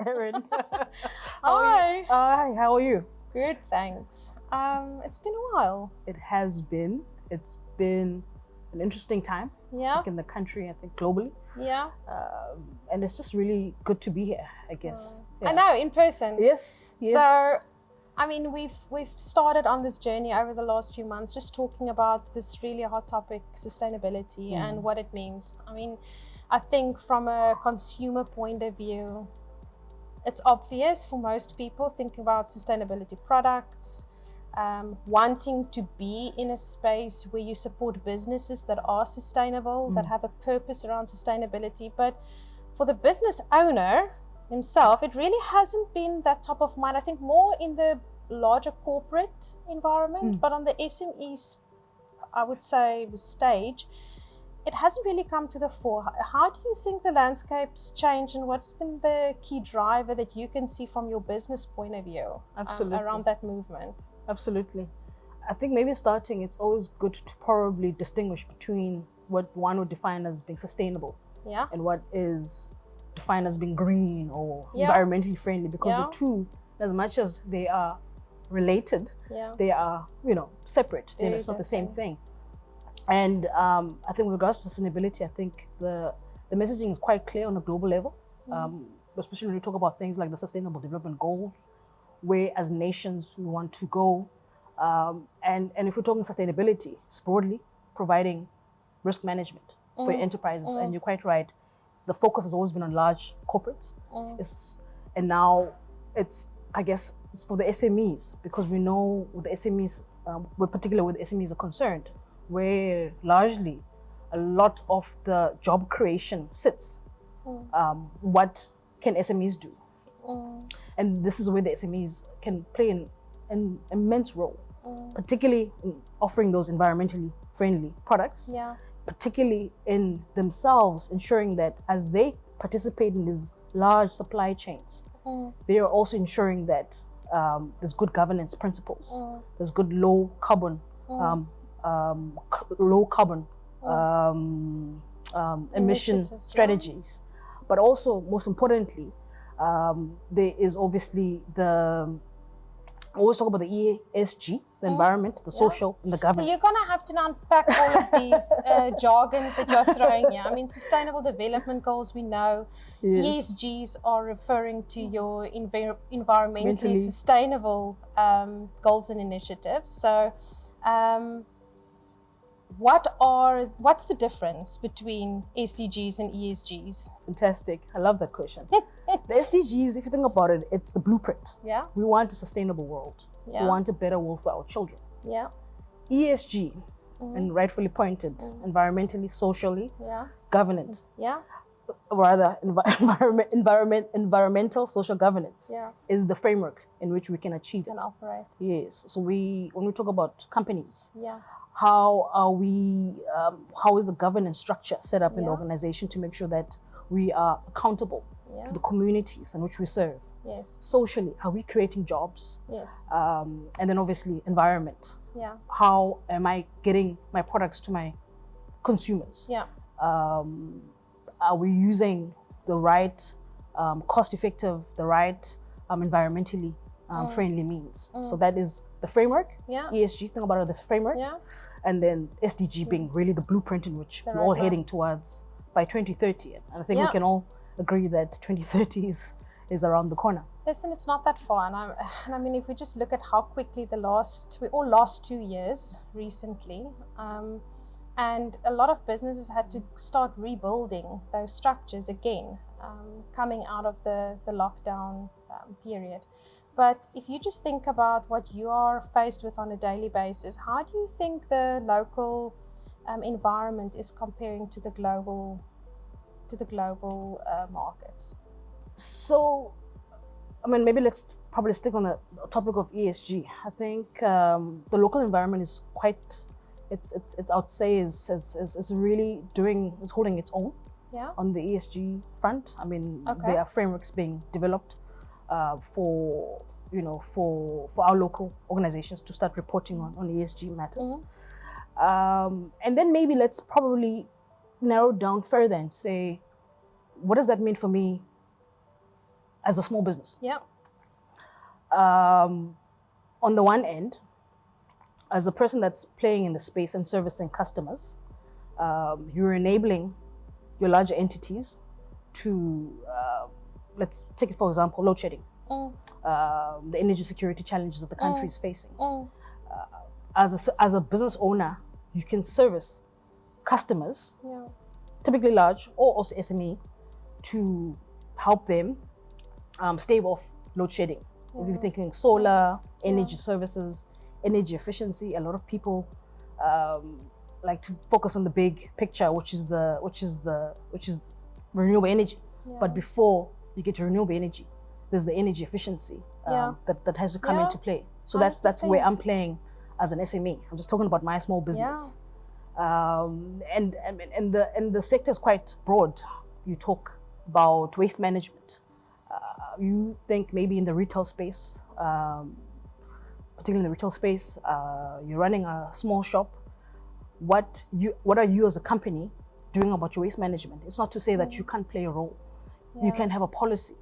Erin. Hi. Hi, how are you? Good, thanks. It's been a while. It has been. It's been an interesting time. I Yeah, think in the country, I think globally. yeah. And it's just really good to be here, I guess. I know, in person. Yes, yes. So, I mean, we've started on this journey over the last few months, just talking about this really hot topic, sustainability, and what it means. I mean, I think from a consumer point of view, it's obvious for most people thinking about sustainability products, wanting to be in a space where you support businesses that are sustainable, that have a purpose around sustainability. But for the business owner himself, it really hasn't been that top of mind. I think more in the larger corporate environment, but on the SMEs, I would say, stage, it hasn't really come to the fore. How do you think the landscape's changed, and what's been the key driver that you can see from your business point of view around that movement? Absolutely. I think maybe starting, it's always good to probably distinguish between what one would define as being sustainable Yeah, and what is defined as being green or Yeah. environmentally friendly, because Yeah. the two, as much as they are related, yeah, they are, separate. Very It's not the same different. thing. And I think with regards to sustainability, I think the messaging is quite clear on a global level, especially when we talk about things like the Sustainable Development Goals, where as nations we want to go. And if we're talking sustainability, it's broadly providing risk management for your enterprises. And you're quite right, the focus has always been on large corporates. And now it's, I guess, it's for the SMEs, because we know with the SMEs, we're particular where the SMEs are concerned, where largely a lot of the job creation sits. What can SMEs do? And this is where the SMEs can play an immense role, particularly in offering those environmentally friendly products, Yeah, particularly in themselves ensuring that as they participate in these large supply chains, they are also ensuring that there's good governance principles, there's good low carbon emission Initiatives, yeah. strategies. But also, most importantly, there is obviously I always talk about the ESG, the environment, the social, and the So governance. you're going to have to now unpack all of these jargons that you're throwing here. I mean, Sustainable Development Goals, we know. Yes. ESGs are referring to your environmentally Mentally. sustainable goals and initiatives. So what's the difference between SDGs and ESGs? Fantastic. I love that question. The SDGs, if you think about it, it's the blueprint. Yeah, We want a sustainable world. Yeah. We want a better world for our children. yeah, ESG, and rightfully pointed, environmentally, socially, yeah, governance, yeah, rather environmental, social governance yeah, is the framework in which we can achieve and it. operate. Yes. So when we talk about companies, Yeah, how are we? How is the governance structure set up in the Yeah. organization to make sure that we are accountable Yeah. to the communities in which we serve? yes, Socially, are we creating jobs? yes, And then obviously environment. yeah, How am I getting my products to my consumers? yeah, Are we using the right cost-effective, the right environmentally friendly means? So that is the framework. Yeah. ESG, think about it, the framework. yeah, And then SDG being really the blueprint in which we're all right heading towards by 2030. And I think we Yeah. can all agree that 2030 is around the corner. Listen, it's not that far. And I mean, if we just look at how quickly we all lost 2 years recently. And a lot of businesses had to start rebuilding those structures again, coming out of the lockdown period. But if you just think about what you are faced with on a daily basis, how do you think the local environment is comparing to the global markets? So, I mean, maybe let's probably stick on the topic of ESG. I think the local environment is quite, it's I would say is really is holding its own Yeah. on the ESG front. I mean, Okay. there are frameworks being developed for our local organizations to start reporting on ESG matters. And then maybe let's probably narrow down further and say, what does that mean for me as a small business. Yeah. On the one end, as a person that's playing in the space and servicing customers, you're enabling your larger entities to, let's take it for example, load shedding, the energy security challenges that the country is facing. As a business owner, you can service customers, typically large or also SME, to help them stave off load shedding. If you're thinking solar, energy services, energy efficiency, a lot of people like to focus on the big picture, which is renewable energy. But before you get to renewable energy, there's the energy efficiency that has to come into play. So that's where I'm playing as an SME. I'm just talking about my small business. And the sector is quite broad. You talk about waste management. You think maybe in the retail space, particularly in the retail space, you're running a small shop. What are you as a company doing about your waste management? It's not to say that you can't play a role. You can have a policy,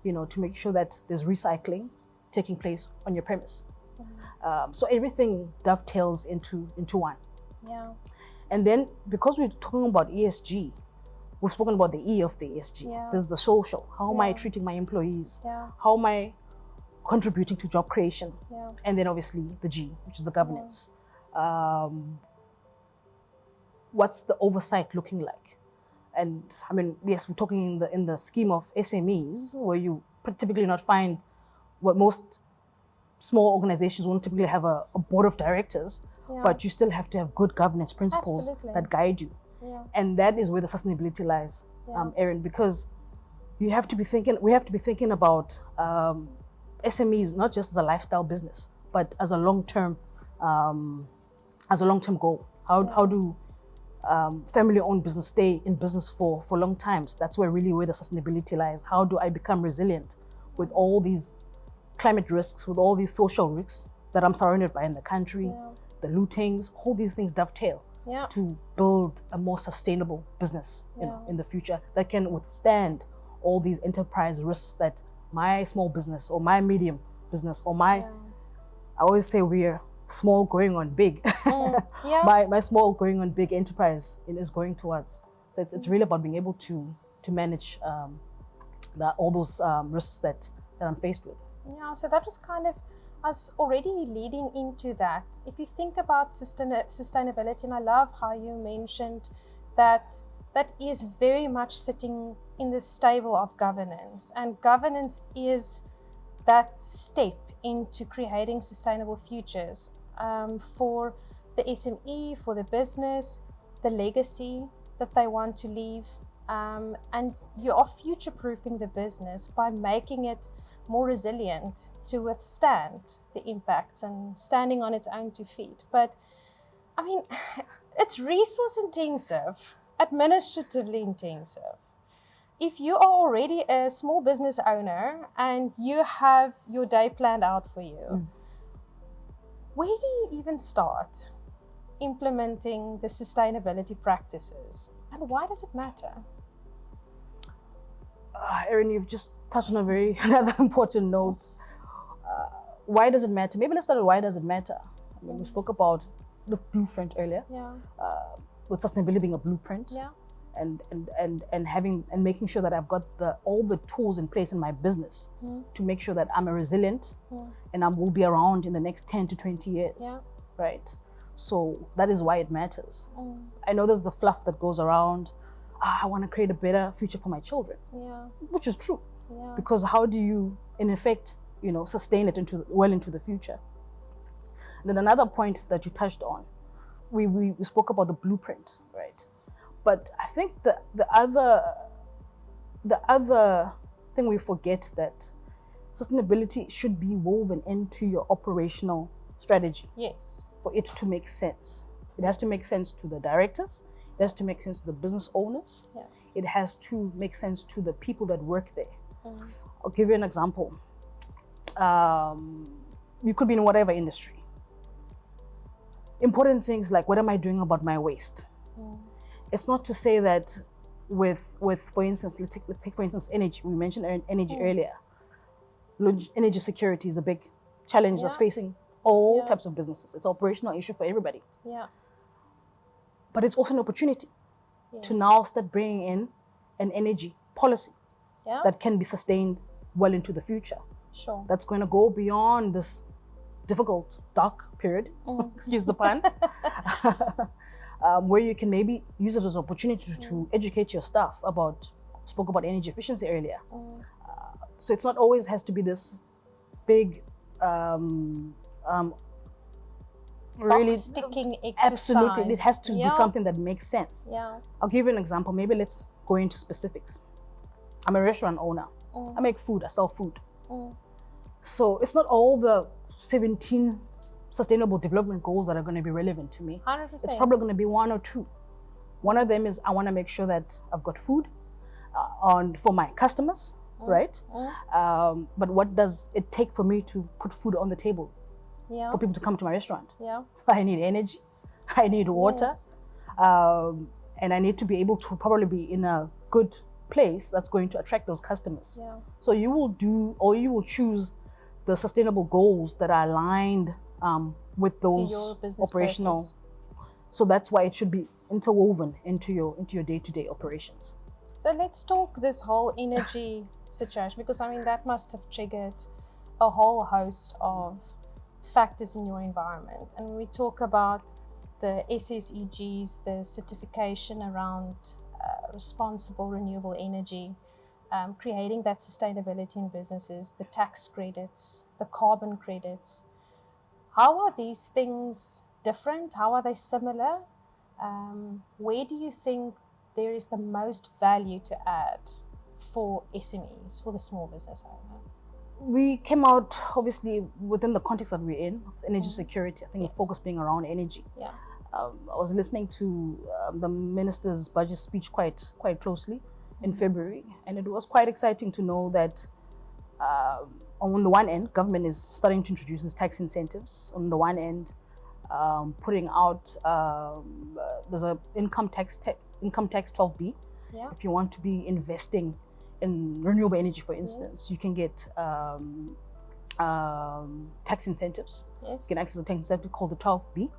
to make sure that there's recycling taking place on your premise. So everything dovetails into one. Yeah. And then because we're talking about ESG, we've spoken about the E of the ESG. There's the social. How am I treating my employees? How am I contributing to job creation? And then obviously the G, which is the governance. What's the oversight looking like? And I mean, yes, we're talking in the scheme of SMEs, where you typically not find what most small organizations won't typically have a board of directors, but you still have to have good governance principles that guide you. And that is where the sustainability lies, Erin, because we have to be thinking about SMEs not just as a lifestyle business, but as a long-term goal. How do family-owned business stay in business for long times? That's where the sustainability lies. How do I become resilient with all these climate risks, with all these social risks that I'm surrounded by in the country, the lootings, all these things dovetail to build a more sustainable business in the future that can withstand all these enterprise risks that my small business or my medium business or I always say we're small going on big. My small going on big enterprise is going towards. So it's really about being able to manage all those risks that I'm faced with. Yeah, so that was kind of us already leading into that. If you think about sustainability, and I love how you mentioned that is very much sitting in the stable of governance, and governance is that step into creating sustainable futures for the SME, for the business, the legacy that they want to leave, and you are future-proofing the business by making it more resilient to withstand the impacts and standing on its own 2 feet. But I mean, it's resource intensive, administratively intensive. If you are already a small business owner and you have your day planned out for you, where do you even start implementing the sustainability practices? And why does it matter? Erin, you've just touched on another important note. Why does it matter? Maybe let's start with why does it matter? I mean, we spoke about the blueprint earlier. With sustainability being a blueprint. And having and making sure that I've got all the tools in place in my business to make sure that I'm a resilient and I will be around in the next 10 to 20 years. Right? So that is why it matters. I know there's the fluff that goes around. I want to create a better future for my children, which is true. Because how do you, in effect, sustain it well into the future? And then another point that you touched on, we spoke about the blueprint, right? But I think the other thing we forget that sustainability should be woven into your operational strategy. Yes. For it to make sense. It has to make sense to the directors. It has to make sense to the business owners. It has to make sense to the people that work there. I'll give you an example. You could be in whatever industry. Important things like, what am I doing about my waste? It's not to say that with for instance, let's take for instance energy. We mentioned energy earlier. energy security is a big challenge that's facing all Yeah. types of businesses. It's an operational issue for everybody. Yeah. But it's also an opportunity to Yes. now start bringing in an energy policy Yeah. that can be sustained well into the future. Sure. That's going to go beyond this difficult, dark period, excuse the pun, where you can maybe use it as an opportunity to educate your staff about, spoke about energy efficiency earlier. So it's not always has to be this big, really Box sticking exercise. absolutely. It has to be something that makes sense. Yeah. I'll give you an example. Maybe let's go into specifics. I'm a restaurant owner. I make food. I sell food. So it's not all the 17 sustainable development goals that are going to be relevant to me. 100%. It's probably going to be one or two. One of them is I want to make sure that I've got food for my customers, right? But what does it take for me to put food on the table Yeah. for people to come to my restaurant? Yeah. I need energy. I need water. Yes. And I need to be able to probably be in a good place that's going to attract those customers. Yeah. So you will do, or you will choose the sustainable goals that are aligned with those your business operational. purpose. So that's why it should be interwoven into your day-to-day operations. So let's talk this whole energy situation, because I mean that must have triggered a whole host of factors in your environment. And when we talk about the SSEGs, the certification around responsible renewable energy, creating that sustainability in businesses, the tax credits, the carbon credits, how are these things different? How are they similar? Where do you think there is the most value to add for SMEs, for the small business owner? We came out obviously within the context that we're in, of energy security. I think the focus being around energy. Yeah. I was listening to the minister's budget speech quite closely in February, and it was quite exciting to know that on the one end, government is starting to introduce these tax incentives. On the one end, putting out there's a income tax 12B. Yeah. If you want to be investing in renewable energy, for instance, you can get tax incentives. Yes. You can access a tax incentive called the 12B,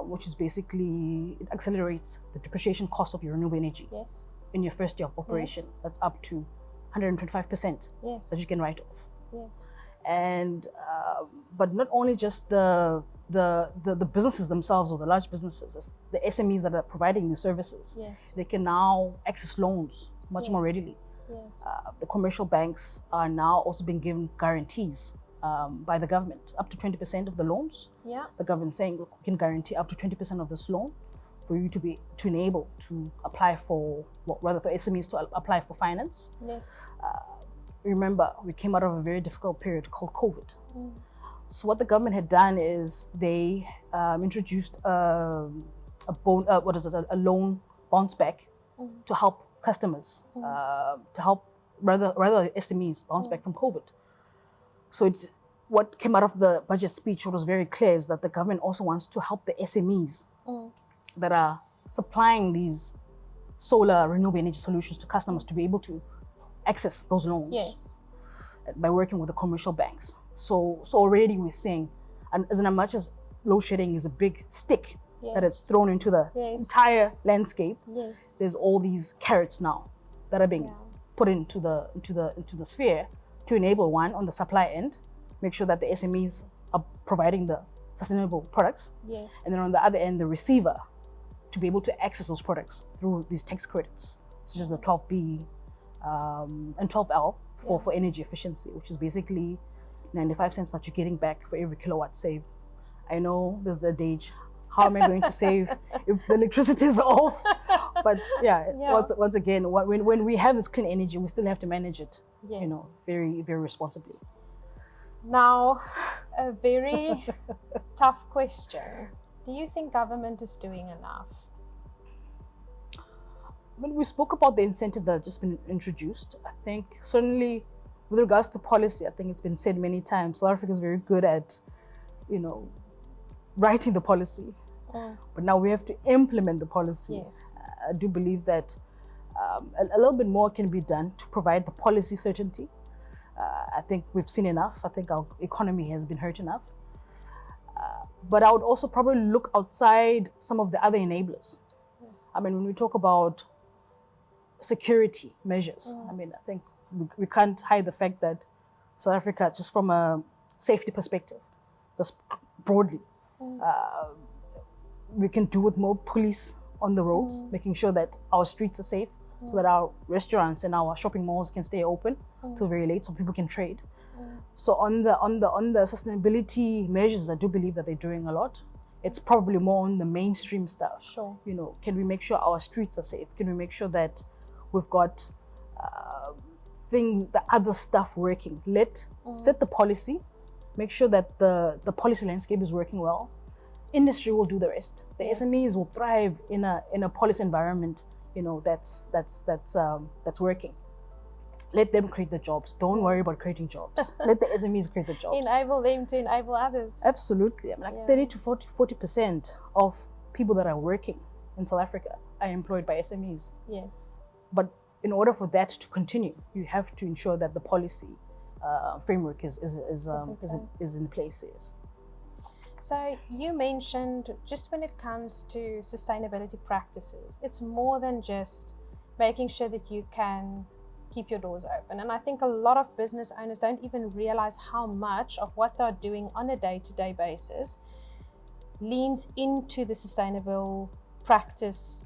which is basically, it accelerates the depreciation cost of your renewable energy Yes. in your first year of operation. Yes. That's up to 125% Yes. that you can write off. Yes. And but not only just the businesses themselves or the large businesses, it's the SMEs that are providing these services. Yes. They can now access loans much more readily. Yes. The commercial banks are now also being given guarantees by the government, up to 20% of the loans. Yeah. The government saying, look, we can guarantee up to 20% of this loan for you to enable to apply for, well, rather for SMEs to apply for finance. Yes. Remember, we came out of a very difficult period called COVID. So what the government had done is they introduced a loan bounce back to help customers, to help rather SMEs bounce back from COVID. So what came out of the budget speech, what was very clear, is that the government also wants to help the SMEs that are supplying these solar renewable energy solutions to customers to be able to access those loans. Yes. By working with the commercial banks. So already we're seeing, and as much as load shedding is a big stick that is thrown into the entire landscape, there's all these carrots now that are being put into the sphere to enable, one, on the supply end, make sure that the SMEs are providing the sustainable products, and then on the other end, the receiver to be able to access those products through these tax credits, such as the 12B and 12L for energy efficiency, which is basically 95 cents that you're getting back for every kilowatt saved. I know there's the adage, how am I going to save if the electricity is off? But once again, when we have this clean energy, we still have to manage it, very, very responsibly. Now, a very tough question. Do you think government is doing enough? When we spoke about the incentive that had just been introduced, I think certainly with regards to policy, I think it's been said many times, South Africa is very good at, writing the policy. But now we have to implement the policy. Yes. I do believe that a little bit more can be done to provide the policy certainty, I think we've seen enough. I think our economy has been hurt enough. But I would also probably look outside some of the other enablers. Yes. I mean, when we talk about security measures, I mean, I think we can't hide the fact that South Africa, just from a safety perspective, just broadly, we can do with more police on the roads, making sure that our streets are safe, so that our restaurants and our shopping malls can stay open till very late, so people can trade. So on the sustainability measures, I do believe that they're doing a lot. It's probably more on the mainstream stuff. Sure. You know, can we make sure our streets are safe? Can we make sure that we've got the other stuff working? Set the policy, make sure that the policy landscape is working well. Industry will do the rest. The SMEs will thrive in a policy environment, you know, that's working. Let them create the jobs. Don't worry about creating jobs. Let the SMEs create the jobs. Enable them to enable others. Absolutely. I mean, like 30 to 40% of people that are working in South Africa are employed by SMEs. Yes. But in order for that to continue, you have to ensure that the policy framework is in place. Yes. So you mentioned, just when it comes to sustainability practices, it's more than just making sure that you can keep your doors open. And I think a lot of business owners don't even realize how much of what they're doing on a day-to-day basis leans into the sustainable practice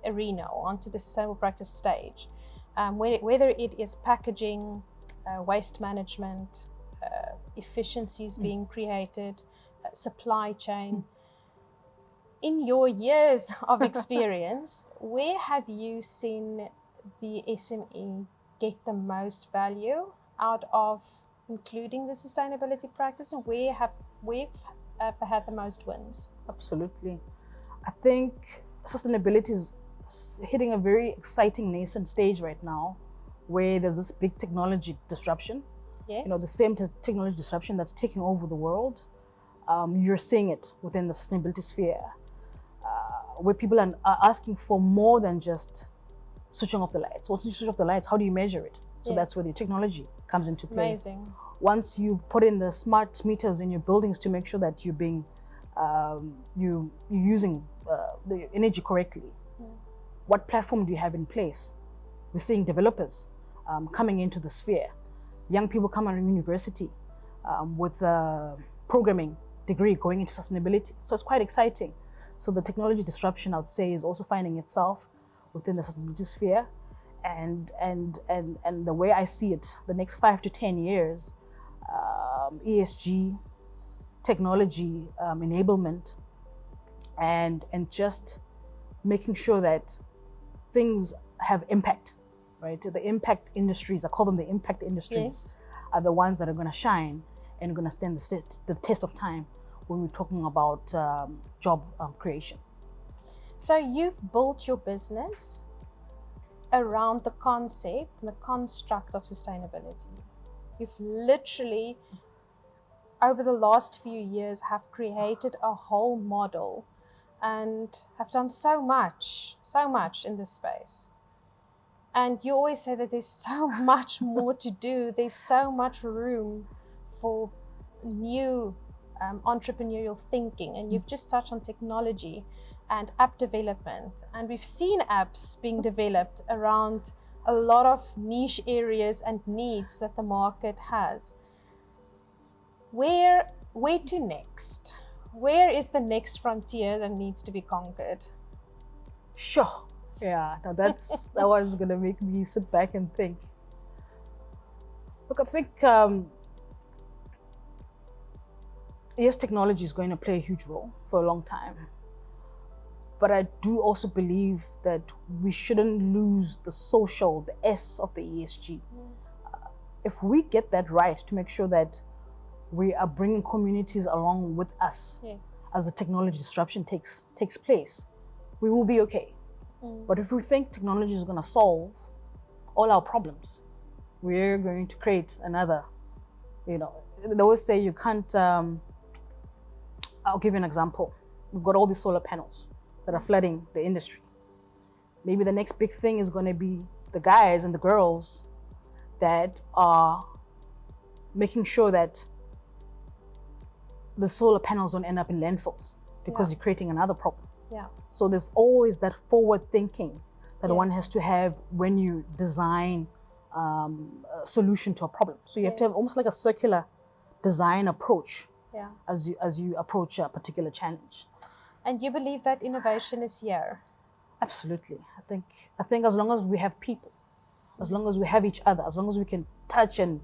arena or onto the sustainable practice stage. Whether it is packaging, waste management, efficiencies being created, supply chain. In your years of experience, where have you seen the SME get the most value out of including the sustainability practice, and where have we had the most wins? Absolutely. I think sustainability is hitting a very exciting nascent stage right now, where there's this big technology disruption. Yes. You know, the same technology disruption that's taking over the world. You're seeing it within the sustainability sphere, where people are asking for more than just switching off the lights. Once you switch off the lights, how do you measure it? So that's where the technology comes into play. Amazing. Once you've put in the smart meters in your buildings to make sure that you're using the energy correctly, what platform do you have in place? We're seeing developers coming into the sphere, young people coming out of university with a programming degree going into sustainability. So it's quite exciting. So the technology disruption, I would say, is also finding itself within the sustainability sphere. And the way I see it, the next 5 to 10 years, ESG, technology enablement, and just making sure that things have impact, right? The impact industries, I call them the impact industries, are the ones that are going to shine and going to stand the test of time when we're talking about job creation. So you've built your business around the concept and the construct of sustainability. You've literally, over the last few years, have created a whole model and have done so much in this space. And you always say that there's so much more to do. There's so much room for new entrepreneurial thinking. And you've just touched on technology and app development. And we've seen apps being developed around a lot of niche areas and needs that the market has. Where to next? Where is the next frontier that needs to be conquered? Sure. Yeah, now that one's going to make me sit back and think. Look, I think, yes, technology is going to play a huge role for a long time. But I do also believe that we shouldn't lose the social, the S of the ESG. If we get that right, to make sure that we are bringing communities along with us as the technology disruption takes place, we will be okay. But if we think technology is going to solve all our problems, we're going to create another, they always say you can't, I'll give you an example. We've got all these solar panels that are flooding the industry. Maybe the next big thing is going to be the guys and the girls that are making sure that the solar panels don't end up in landfills because you're creating another problem. Yeah. So there's always that forward thinking that one Yes. has to have when you design a solution to a problem. So you have to have almost like a circular design approach Yeah. as you approach a particular challenge. And you believe that innovation is here? Absolutely. I think as long as we have people, as long as we have each other, as long as we can touch and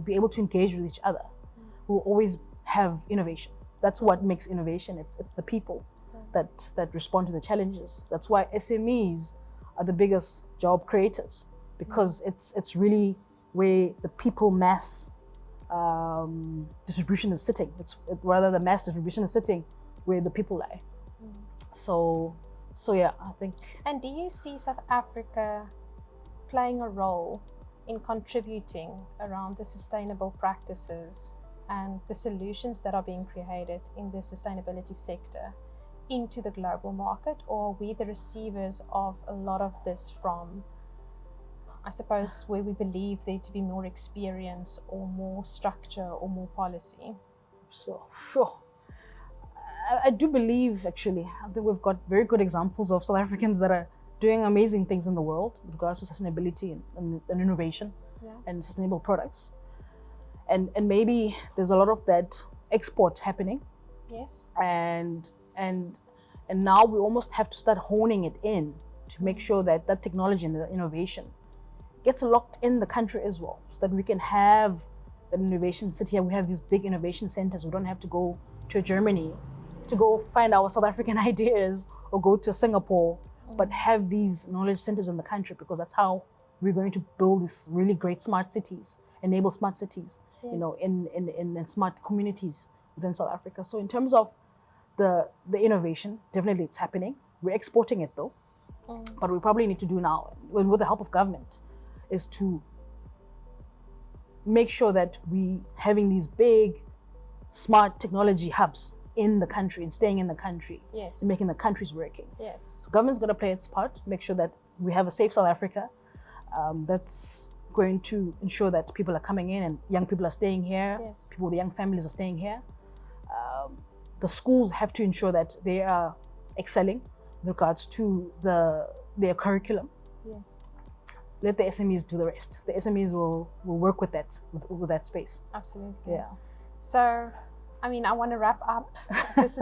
be able to engage with each other, we'll always have innovation. That's what makes innovation. It's the people that respond to the challenges. That's why SMEs are the biggest job creators, because it's really where the people mass distribution is sitting. Rather the mass distribution is sitting where the people lie. So yeah, I think. And do you see South Africa playing a role in contributing around the sustainable practices and the solutions that are being created in the sustainability sector into the global market, or are we the receivers of a lot of this from, I suppose, where we believe there to be more experience or more structure or more policy? So, sure. I do believe, actually, I think we've got very good examples of South Africans that are doing amazing things in the world with regards to sustainability and innovation and sustainable products. And maybe there's a lot of that export happening. Yes. And now we almost have to start honing it in to make sure that that technology and the innovation gets locked in the country as well, so that we can have that innovation sit here. We have these big innovation centers. We don't have to go to Germany to go find our South African ideas or go to Singapore, but have these knowledge centers in the country, because that's how we're going to build these really great smart cities, enable smart cities, you know, in smart communities within South Africa. So in terms of the innovation, definitely it's happening. We're exporting it though. But we probably need to do now, with the help of government, is to make sure that we having these big smart technology hubs in the country and staying in the country, Yes. and making the countries working. Yes. So government's going to play its part, make sure that we have a safe South Africa that's going to ensure that people are coming in and young people are staying here, Yes. people with young families are staying here. The schools have to ensure that they are excelling with regards to their curriculum. Yes. Let the SMEs do the rest. The SMEs will work with that space. Absolutely. Yeah. So, I mean, I want to wrap up. There's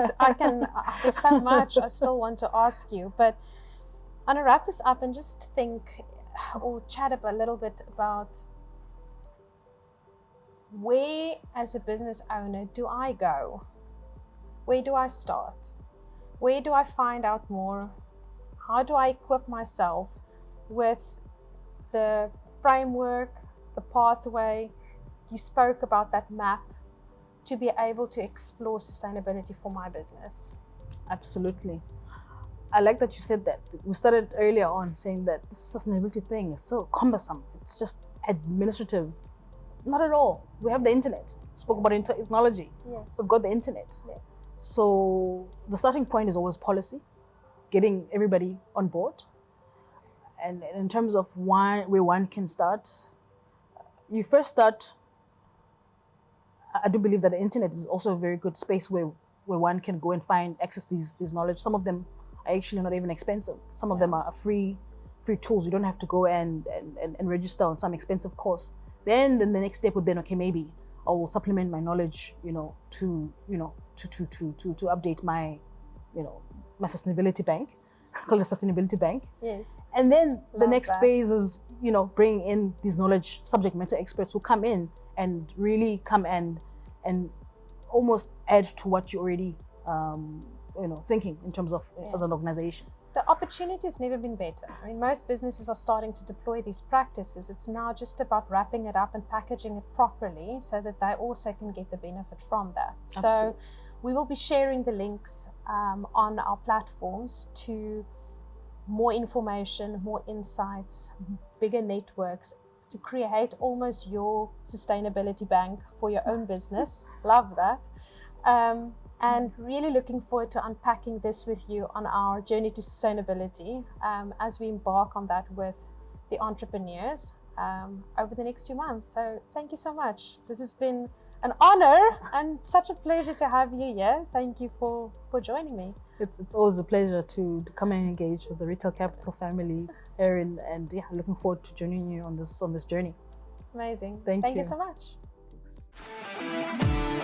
so much I still want to ask you, but I want to wrap this up and just think or chat a little bit about where, as a business owner, do I go? Where do I start? Where do I find out more? How do I equip myself with the framework, the pathway? You spoke about that map to be able to explore sustainability for my business. Absolutely. I like that you said that. We started earlier on saying that this sustainability thing is so cumbersome. It's just administrative. Not at all. We have the internet. Spoke about technology. Yes. We've got the internet. Yes. So the starting point is always policy, getting everybody on board. And in terms of where one can start, you first start. I do believe that the internet is also a very good space where one can go and access these knowledge. Some of them are actually not even expensive. Some of them are free tools. You don't have to go and register on some expensive course. Then the next step would then, okay, maybe I will supplement my knowledge, to update my, my sustainability bank, call it sustainability bank. Yes. And then the Love next that. phase is, bringing in these knowledge subject matter experts who come in and really come and almost add to what you already, thinking in terms of as an organization. The opportunity has never been better. I mean, most businesses are starting to deploy these practices. It's now just about wrapping it up and packaging it properly so that they also can get the benefit from that. Absolutely. So we will be sharing the links on our platforms to more information, more insights, bigger networks to create almost your sustainability bank for your own business. Love that. And really looking forward to unpacking this with you on our journey to sustainability as we embark on that with the entrepreneurs. over the next 2 months. So thank you so much. This has been an honor and such a pleasure to have you here. Thank you for joining me. It's always a pleasure to come and engage with the Retail Capital family, Erin, and yeah, looking forward to joining you on this journey. Amazing. Thank you so much. Thanks.